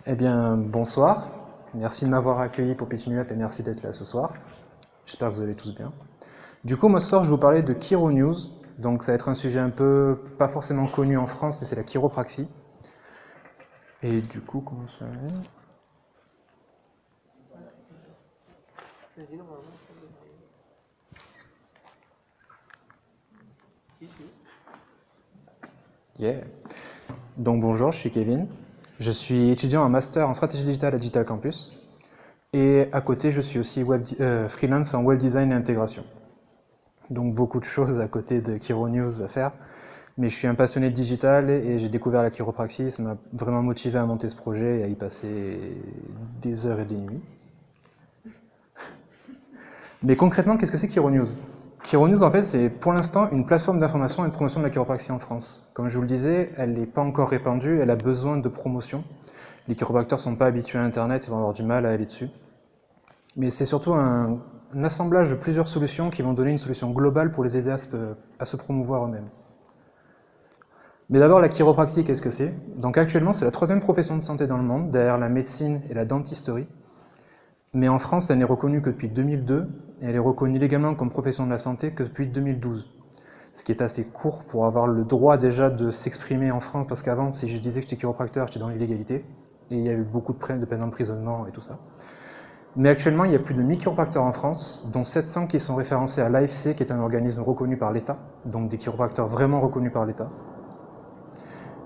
Eh bien, bonsoir. Merci de m'avoir accueilli pour Pitching Up et merci d'être là ce soir. J'espère que vous allez tous bien. Du coup, moi ce soir, je vais vous parler de Chiro News. Donc, ça va être un sujet un peu, pas forcément connu en France, mais c'est la chiropraxie. Et du coup, comment ça va ? Yeah. Donc, bonjour, je suis Kevin. Je suis étudiant en master en stratégie digitale à Digital Campus. Et à côté, je suis aussi freelance en web design et intégration. Donc, beaucoup de choses à côté de Chiro News à faire. Mais je suis un passionné de digital et j'ai découvert la chiropraxie. Ça m'a vraiment motivé à monter ce projet et à y passer des heures et des nuits. Mais concrètement, qu'est-ce que c'est Chiro News ? Chiro News, en fait, c'est pour l'instant une plateforme d'information et de promotion de la chiropraxie en France. Comme je vous le disais, elle n'est pas encore répandue, elle a besoin de promotion. Les chiropracteurs ne sont pas habitués à Internet, ils vont avoir du mal à aller dessus. Mais c'est surtout un assemblage de plusieurs solutions qui vont donner une solution globale pour les aider à se promouvoir eux-mêmes. Mais d'abord, la chiropraxie, qu'est-ce que c'est ? Donc actuellement, c'est la troisième profession de santé dans le monde, derrière la médecine et la dentisterie. Mais en France, elle n'est reconnue que depuis 2002, et elle est reconnue légalement comme profession de la santé que depuis 2012. Ce qui est assez court pour avoir le droit déjà de s'exprimer en France, parce qu'avant, si je disais que j'étais chiropracteur, j'étais dans l'illégalité, et il y a eu beaucoup de peines d'emprisonnement et tout ça. Mais actuellement, il y a plus de 1000 chiropracteurs en France, dont 700 qui sont référencés à l'AFC, qui est un organisme reconnu par l'État, donc des chiropracteurs vraiment reconnus par l'État.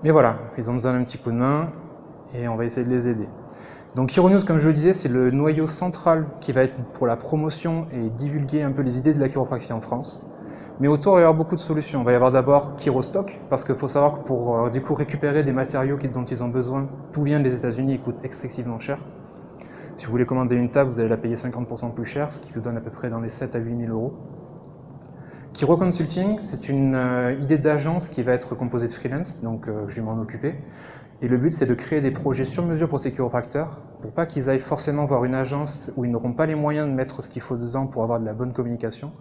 Mais voilà, ils ont besoin d'un petit coup de main, et on va essayer de les aider. Donc Chiro News, comme je le disais, c'est le noyau central qui va être pour la promotion et divulguer un peu les idées de la chiropraxie en France. Mais autour, il va y avoir beaucoup de solutions. Il va y avoir d'abord Chirostock, parce qu'il faut savoir que pour du coup récupérer des matériaux dont ils ont besoin, tout vient des États-Unis et coûte excessivement cher. Si vous voulez commander une table, vous allez la payer 50% plus cher, ce qui vous donne à peu près dans les 7 à 8 000 euros. Chiro Consulting, c'est une idée d'agence qui va être composée de freelance, donc je vais m'en occuper. Et le but, c'est de créer des projets sur mesure pour ces chiropracteurs, pour pas qu'ils aillent forcément voir une agence où ils n'auront pas les moyens de mettre ce qu'il faut dedans pour avoir de la bonne communication.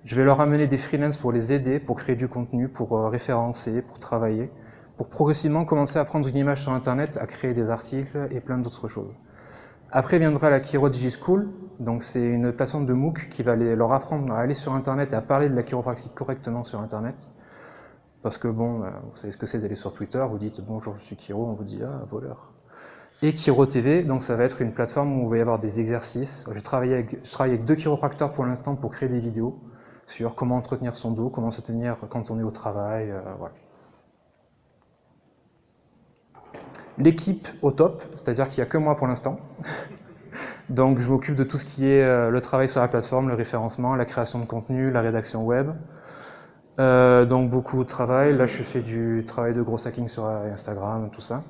Je vais leur amener des freelances pour les aider, pour créer du contenu, pour référencer, pour travailler, pour progressivement commencer à prendre une image sur Internet, à créer des articles et plein d'autres choses. Après viendra la Chiro DigiSchool, donc c'est une plateforme de MOOC qui va leur apprendre à aller sur Internet et à parler de la chiropraxie correctement sur Internet. Parce que bon, vous savez ce que c'est d'aller sur Twitter, vous dites bonjour, je suis Chiro, on vous dit ah, voleur. Et Chiro TV, donc ça va être une plateforme où il va y avoir des exercices. Je travaille avec 2 chiropracteurs pour l'instant pour créer des vidéos sur comment entretenir son dos, comment se tenir quand on est au travail, voilà. L'équipe au top, c'est-à-dire qu'il n'y a que moi pour l'instant. Donc je m'occupe de tout ce qui est le travail sur la plateforme, le référencement, la création de contenu, la rédaction web. Donc beaucoup de travail. Là, je fais du travail de gros hacking sur Instagram, tout ça.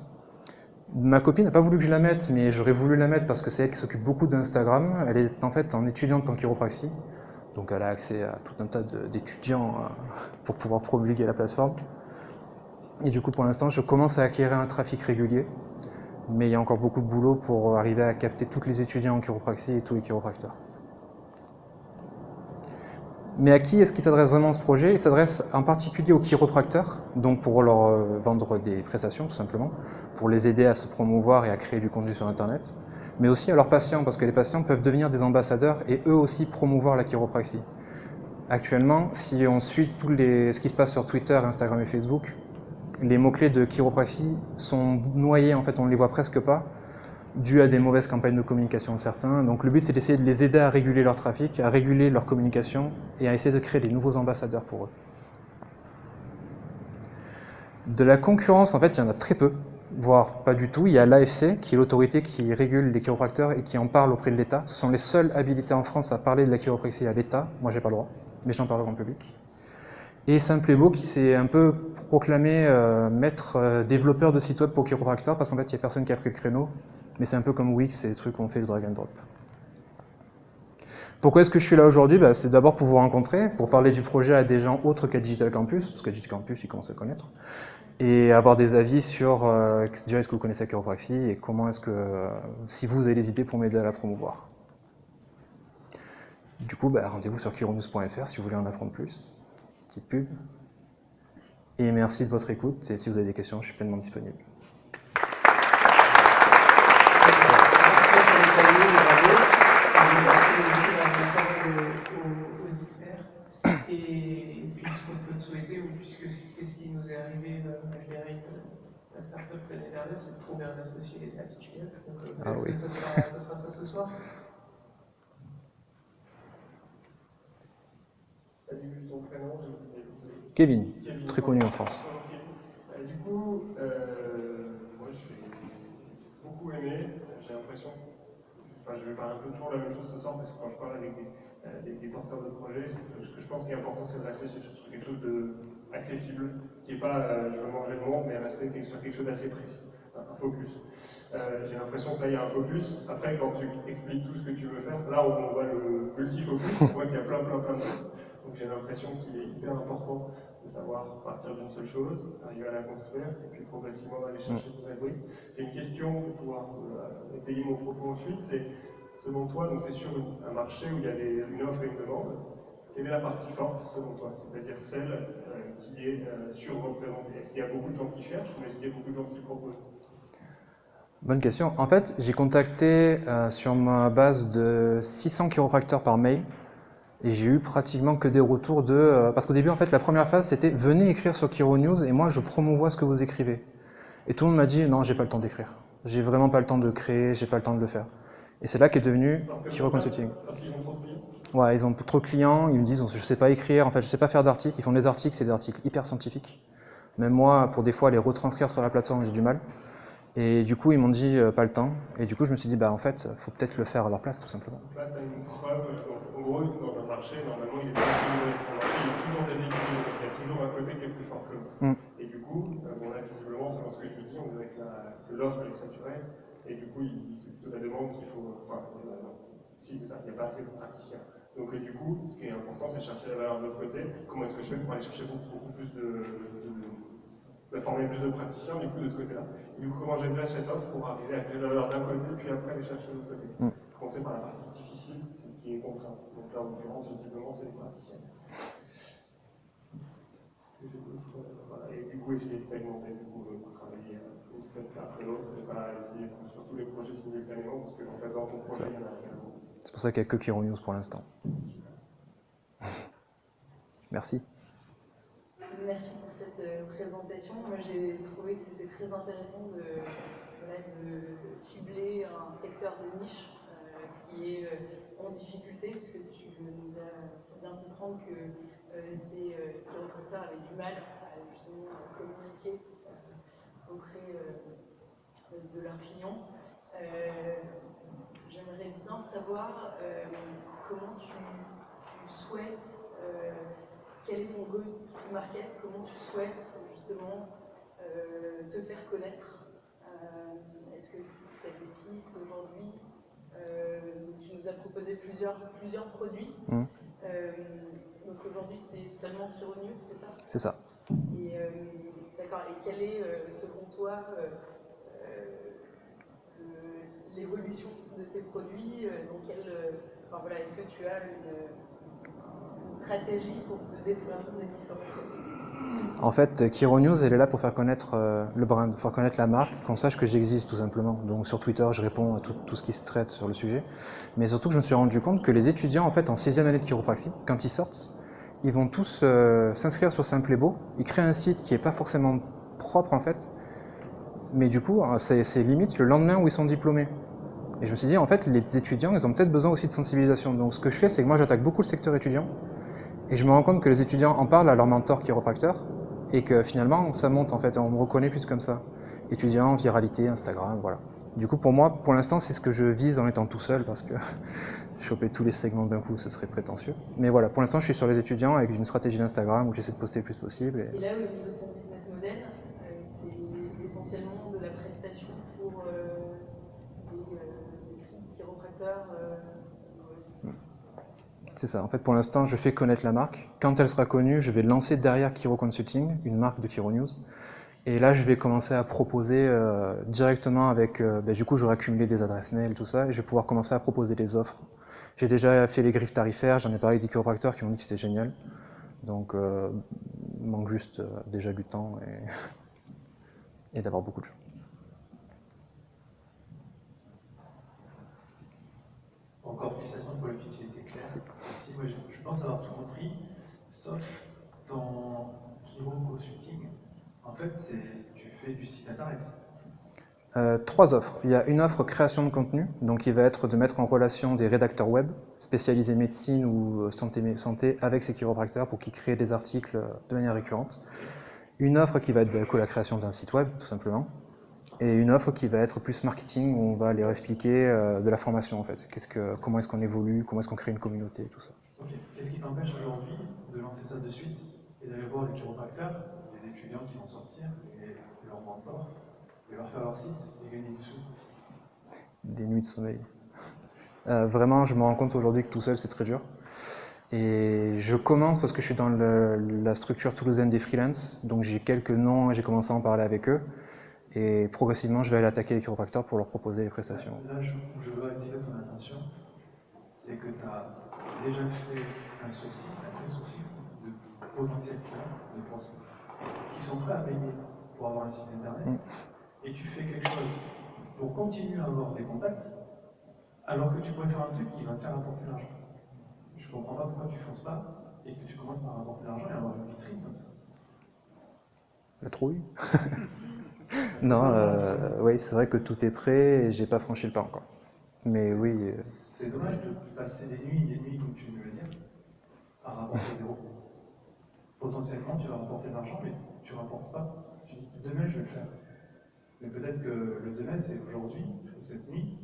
Ma copine n'a pas voulu que je la mette, mais j'aurais voulu la mettre parce que c'est elle qui s'occupe beaucoup d'Instagram. Elle est en fait en étudiante en chiropraxie. Donc elle a accès à tout un tas d'étudiants pour pouvoir promulguer la plateforme. Et du coup, pour l'instant, je commence à acquérir un trafic régulier. Mais il y a encore beaucoup de boulot pour arriver à capter tous les étudiants en chiropraxie et tous les chiropracteurs. Mais à qui est-ce qu'il s'adresse vraiment ce projet ? Il s'adresse en particulier aux chiropracteurs, donc pour leur vendre des prestations tout simplement, pour les aider à se promouvoir et à créer du contenu sur Internet, mais aussi à leurs patients, parce que les patients peuvent devenir des ambassadeurs et eux aussi promouvoir la chiropraxie. Actuellement, si on suit ce qui se passe sur Twitter, Instagram et Facebook, les mots-clés de chiropraxie sont noyés, en fait on ne les voit presque pas, dû à des mauvaises campagnes de communication de certains. Donc le but, c'est d'essayer de les aider à réguler leur trafic, à réguler leur communication et à essayer de créer des nouveaux ambassadeurs pour eux. De la concurrence, en fait, il y en a très peu, voire pas du tout. Il y a l'AFC, qui est l'autorité qui régule les chiropracteurs et qui en parle auprès de l'État. Ce sont les seuls habilités en France à parler de la chiropraxie à l'État. Moi, j'ai pas le droit, mais j'en parlerai en public. Et Simplebo, qui s'est un peu proclamé maître développeur de sites web pour chiropracteurs, parce qu'en fait, il n'y a personne qui a pris le créneau. Mais c'est un peu comme Wix, c'est des trucs où on fait le drag and drop. Pourquoi est-ce que je suis là aujourd'hui ? C'est d'abord pour vous rencontrer, pour parler du projet à des gens autres qu'à Digital Campus, parce qu'à Digital Campus, ils commencent à connaître, et avoir des avis sur déjà est-ce que vous connaissez la chiropraxie et comment est-ce que, si vous avez des idées pour m'aider à la promouvoir. Du coup, rendez-vous sur chironews.fr si vous voulez en apprendre plus. Petite pub. Et merci de votre écoute, et si vous avez des questions, je suis pleinement disponible. startup l'année dernière, c'est de trouver un associé habituel. Ah Est-ce oui. que ça sera ça ce soir? Salut, ton prénom, j'ai oublié. Kevin, Kevin, très connu en France. bonjour Kevin. Du coup, moi j'ai beaucoup aimé, j'ai l'impression, enfin je vais parler un peu toujours la même chose ce soir parce que quand je parle avec des porteurs de projets, ce que je pense qui est important c'est de rester sur quelque chose d'accessible, qui n'est pas je veux manger le monde, mais rester sur quelque chose d'assez précis, un focus. J'ai l'impression que là il y a un focus, après quand tu expliques tout ce que tu veux faire, là on voit le multifocus, on voit qu'il y a plein de choses. Donc j'ai l'impression qu'il est hyper important de savoir partir d'une seule chose, arriver à la construire, et puis progressivement aller chercher de nouvelles briques. J'ai une question pour pouvoir étayer mon propos ensuite, c'est selon toi, donc tu es sur un marché où il y a une offre et une demande, quelle est la partie forte selon toi? C'est-à-dire celle qui est surreprésentée. Est-ce qu'il y a beaucoup de gens qui cherchent ou est-ce qu'il y a beaucoup de gens qui proposent? Bonne question. En fait, j'ai contacté sur ma base de 600 chiropracteurs par mail et j'ai eu pratiquement que des retours de... parce qu'au début, en fait, la première phase, c'était venez écrire sur Chiro News et moi, je promouvois ce que vous écrivez. Et tout le monde m'a dit non, j'ai pas le temps d'écrire. J'ai vraiment pas le temps de créer, j'ai pas le temps de le faire. Et c'est là qu'est devenu Chiro Consulting. Parce qu'ils ont trop de clients? Ouais, ils ont trop de clients, ils me disent je sais pas écrire, en fait, je sais pas faire d'articles. Ils font des articles, c'est des articles hyper scientifiques. Même moi, pour des fois, les retranscrire sur la plateforme, j'ai du mal. Et du coup, ils m'ont dit pas le temps. Et du coup, je me suis dit, bah en fait, faut peut-être le faire à leur place, tout simplement. Là, tu as une preuve. Donc, en gros, dans un marché, normalement, il est pas équilibré. Dans un marché, il y a toujours des équilibres. Il y a toujours un côté qui est plus fort que l'autre. Et du coup, bon, là, visiblement, selon ce que tu dis, on dirait que l'offre est saturée. Et du coup, c'est plutôt la demande qu'il faut. Enfin, si, c'est ça, il n'y a pas assez de praticiens. Donc, du coup, ce qui est important, c'est de chercher la valeur de l'autre côté. Comment est-ce que je fais pour aller chercher beaucoup plus de former plus de praticiens, du coup, de ce côté-là. Et du coup, comment j'aime cette offre pour arriver à créer la valeur d'un côté, puis après aller chercher de l'autre côté. Commencer par la partie difficile, celle qui est contrainte. Donc là, en l'occurrence, visiblement, c'est les praticiens. Et du coup, essayer de segmenter, du coup, travailler une step après l'autre, et pas essayer de construire tous les projets simultanément, parce que dans ton projet, il y en a également. C'est pour ça qu'il n'y a que Chiro News pour l'instant. Merci. Merci pour cette présentation. Moi, j'ai trouvé que c'était très intéressant de cibler un secteur de niche qui est en difficulté, puisque tu nous as fait bien comprendre que ces chiropracteurs avaient du mal à justement communiquer auprès de leurs clients. J'aimerais bien savoir comment tu souhaites quel est ton go-to-market, comment tu souhaites justement te faire connaître. Est-ce que tu as des pistes aujourd'hui? Tu nous as proposé plusieurs produits. Donc aujourd'hui, c'est seulement Chiro News, c'est ça? C'est ça. Et d'accord. Et quelle est, selon toi, l'évolution de tes produits? Voilà, est-ce que tu as une stratégie pour le déploiement des différents produits? En fait, Chiro News, elle est là pour faire connaître le brand, pour faire connaître la marque, qu'on sache que j'existe tout simplement. Donc sur Twitter, je réponds à tout ce qui se traite sur le sujet. Mais surtout que je me suis rendu compte que les étudiants, en fait, en 6e année de chiropraxie, quand ils sortent, ils vont tous s'inscrire sur Simplebo. Ils créent un site qui n'est pas forcément propre, en fait. Mais du coup, c'est limite le lendemain où ils sont diplômés. Et je me suis dit, en fait, les étudiants, ils ont peut-être besoin aussi de sensibilisation. Donc ce que je fais, c'est que moi, j'attaque beaucoup le secteur étudiant. Et je me rends compte que les étudiants en parlent à leur mentor chiropracteur. Et que finalement, ça monte, en fait. On me reconnaît plus comme ça. Étudiant, viralité, Instagram, voilà. Du coup, pour moi, pour l'instant, c'est ce que je vise en étant tout seul, parce que choper tous les segments d'un coup, ce serait prétentieux. Mais voilà, pour l'instant, je suis sur les étudiants avec une stratégie d'Instagram où j'essaie de poster le plus possible. Et là, au niveau de ton business model, c'est essentiellement de la prestation pour des chiropracteurs. C'est ça. En fait, pour l'instant, je fais connaître la marque. Quand elle sera connue, je vais lancer derrière Chiro Consulting, une marque de Chiro News. Et là, je vais commencer à proposer directement avec... du coup, j'aurai accumulé des adresses mail, tout ça, et je vais pouvoir commencer à proposer des offres. J'ai déjà fait les griffes tarifaires, j'en ai parlé avec des chiropracteurs qui m'ont dit que c'était génial. Donc, il manque juste déjà du temps et d'avoir beaucoup de gens. Encore félicitations pour le pitch, il était clair. Merci. Moi, je pense avoir tout compris, sauf ton Chiro Consulting. En fait, tu fais du site internet. 3 offres. Il y a une offre création de contenu, donc qui va être de mettre en relation des rédacteurs web spécialisés médecine ou santé avec ces chiropracteurs pour qu'ils créent des articles de manière récurrente. Une offre qui va être la création d'un site web, tout simplement. Et une offre qui va être plus marketing, où on va leur expliquer de la formation en fait. Comment est-ce qu'on évolue, comment est-ce qu'on crée une communauté, tout ça. Ok. Qu'est-ce qui t'empêche aujourd'hui de lancer ça de suite et d'aller voir les chiropracteurs, les étudiants qui vont sortir, et leurs mentors, et leur faire leur site et gagner du sous? Des nuits de sommeil. Vraiment, je me rends compte aujourd'hui que tout seul, c'est très dur. Et je commence parce que je suis dans la structure toulousaine des freelances, donc j'ai quelques noms et j'ai commencé à en parler avec eux. Et progressivement, je vais aller attaquer les chiropracteurs pour leur proposer les prestations. Là, où je veux attirer ton attention, c'est que tu as déjà fait un sourcing, un vrai sourcing de potentiels clients, de prospects, qui sont prêts à payer pour avoir un site internet, et tu fais quelque chose pour continuer à avoir des contacts, alors que tu pourrais faire un truc qui va te faire apporter de l'argent. Je ne comprends pas pourquoi tu ne fonces pas et que tu commences par apporter de l'argent et avoir une vitrine comme ça. La trouille. Non, oui, c'est vrai que tout est prêt et j'ai pas franchi le pas encore. Mais oui. C'est dommage de passer des nuits, comme tu veux le dire, à rapporter zéro. Potentiellement, tu vas rapporter de l'argent, mais tu ne rapportes pas. Tu dis, demain, je vais le faire. Mais peut-être que le demain, c'est aujourd'hui, ou cette nuit,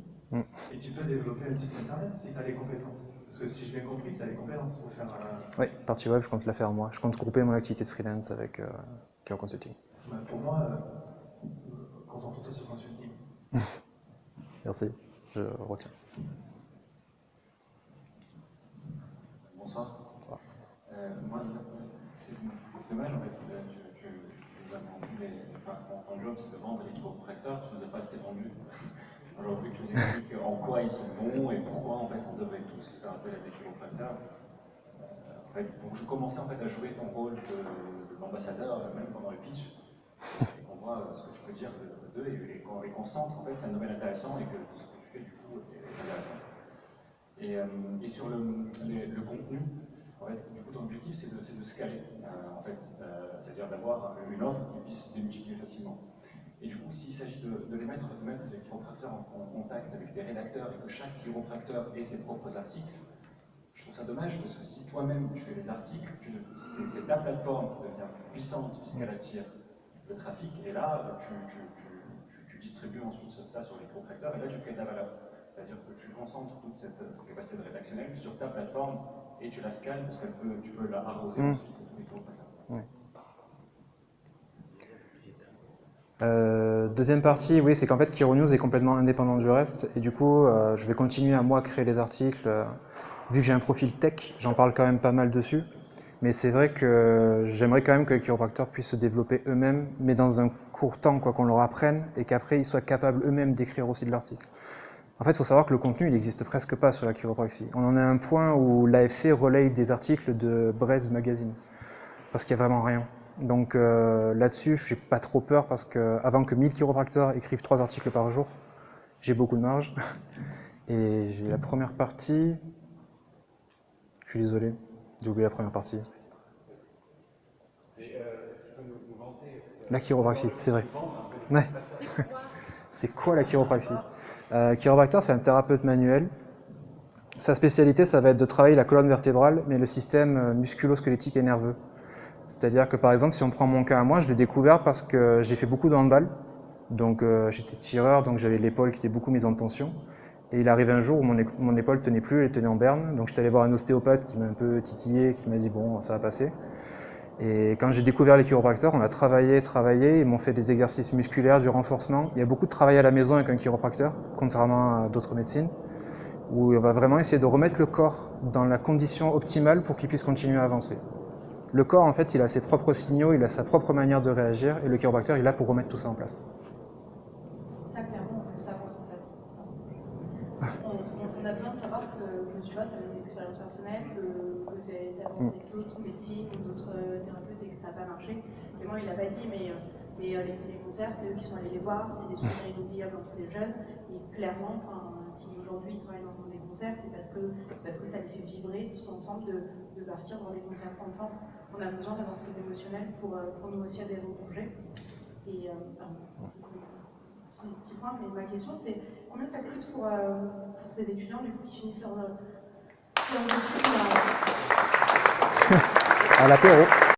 et tu peux développer un site internet si tu as les compétences. Parce que si j'ai bien compris, tu as les compétences pour faire un... Oui, partie web, je compte la faire moi. Je compte grouper mon activité de freelance avec Kiro Consulting. Pour moi, concentre-toi sur consulting. Merci, je retiens. Bonsoir. Bonsoir. Moi, c'est dommage en fait. Tu nous as vendu ton job, c'est de vendre les chiropracteurs. Tu nous as pas assez vendu. Aujourd'hui, tu nous expliques en quoi ils sont bons et pourquoi en fait on devrait tous faire appel à des chiropracteurs. En fait, donc je commençais en fait à jouer ton rôle de l'ambassadeur, même pendant le pitch, et qu'on voit ce que tu peux dire d'eux et qu'on sente en fait c'est un domaine intéressant et que ce que tu fais du coup est intéressant. Et sur le contenu, en fait, du coup, ton objectif, c'est de scaler, en fait, c'est-à-dire d'avoir une offre qui puisse se démultiplier facilement. Et du coup, s'il s'agit de mettre les chiropracteurs en contact avec des rédacteurs et que chaque chiropracteur ait ses propres articles, je trouve ça dommage parce que si toi-même tu fais les articles, c'est ta plateforme qui devient puissante puisqu'elle attire le trafic, et là, tu distribues ensuite ça sur les chiropracteurs et là, tu crées de la valeur. C'est-à-dire que tu concentres toute cette capacité de rédactionnelle sur ta plateforme et tu la scales parce que tu peux la arroser ensuite les chiropracteurs. Oui. Deuxième partie, oui, c'est qu'en fait Kiro News est complètement indépendant du reste et du coup je vais continuer à moi créer les articles. Vu que j'ai un profil tech, j'en parle quand même pas mal dessus, mais c'est vrai que j'aimerais quand même que les chiropracteurs puissent se développer eux-mêmes, mais dans un court temps, quoi, qu'on leur apprenne et qu'après ils soient capables eux-mêmes d'écrire aussi de l'article. En fait, il faut savoir que le contenu, il n'existe presque pas sur la chiropraxie. On en est à un point où l'AFC relaye des articles de Braise Magazine, parce qu'il n'y a vraiment rien. Donc là-dessus, je n'ai pas trop peur, parce qu'avant que 1000 chiropracteurs écrivent 3 articles par jour, j'ai beaucoup de marge. Et j'ai la première partie... Je suis désolé, j'ai oublié la première partie. La chiropraxie, c'est vrai. Ouais. C'est quoi la chiropraxie? Chiropracteur, c'est un thérapeute manuel. Sa spécialité, ça va être de travailler la colonne vertébrale, mais le système musculo-squelettique et nerveux. C'est-à-dire que par exemple, si on prend mon cas à moi, je l'ai découvert parce que j'ai fait beaucoup de handball. Donc j'étais tireur, donc j'avais l'épaule qui était beaucoup mise en tension. Et il arrive un jour où mon épaule tenait plus, elle tenait en berne. Donc j'étais allé voir un ostéopathe qui m'a un peu titillé, qui m'a dit bon, ça va passer. Et quand j'ai découvert les chiropracteurs, on a travaillé, ils m'ont fait des exercices musculaires, du renforcement. Il y a beaucoup de travail à la maison avec un chiropracteur, contrairement à d'autres médecines, où on va vraiment essayer de remettre le corps dans la condition optimale pour qu'il puisse continuer à avancer. Le corps, en fait, il a ses propres signaux, il a sa propre manière de réagir, et le chiropracteur, il est là pour remettre tout ça en place. Ça, clairement, on peut le savoir, en fait. On a besoin de savoir que tu vois, ça veut une expérience personnelle, que tu as tenté d'autres médecines ou d'autres thérapeutes et que ça n'a pas marché. Et moi, il l'a pas dit, mais les concerts, c'est eux qui sont allés les voir, c'est des souvenirs inoubliables entre les jeunes. Et clairement, si aujourd'hui ils travaillent dans des concerts, c'est parce que ça les fait vibrer tous ensemble de partir dans des concerts ensemble. On a besoin d'avoir cet émotionnel pour nous aussi adhérer au projet. Et petit point, mais ma question c'est combien ça coûte pour ces étudiants du coup, qui finissent leurs études À l'apéro.